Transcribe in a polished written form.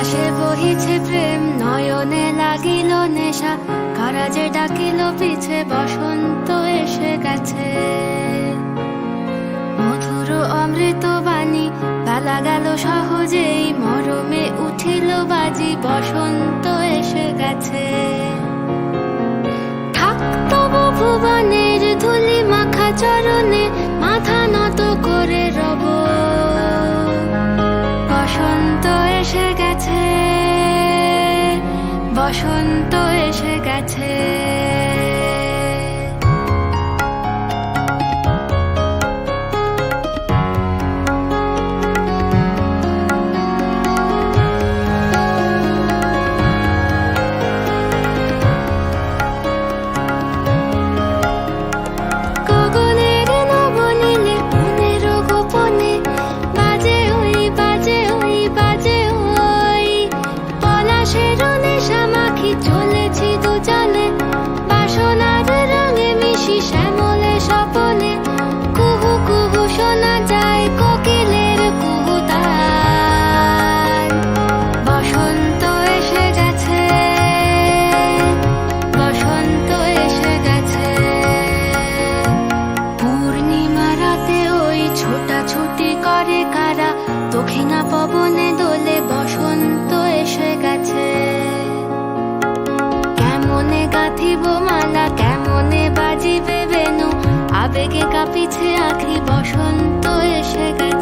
বাতাসে বহিছে প্রেম, নয়নে লাগিল নেশা, কারা যে ডাকিল পিছে, বসন্ত এসে গেছে। মধুর অমৃত বাণী, বেলা গেল সহজেই, মরমে উঠিল বাজি, বসন্ত এসে গেছে। থাকতব ভুবনের ধুলি মাখা চরণে, মাথা নত করে রব, বসন্ত এসে গেছে, বসন্ত এসে গেছে। চলেছি দুজনে বাসনার রঙে মিশি, শ্যামলে স্বপনে কুহু কুহু শোনা যায় কোকিলের কুহুতান। বসন্ত এসে গেছে, বসন্ত এসে গেছে। পূর্ণিমা রাতে ওই ছোটাছুটি করে কারা, দক্ষিণা পবনে দোলে, বসন্ত এসে গেছে। কেমনে গাঁথিব মালা, কেমনে বাজিবে বেনু, আবেগে কাঁপিছে আঁখি, বসন্ত এসে গেছে।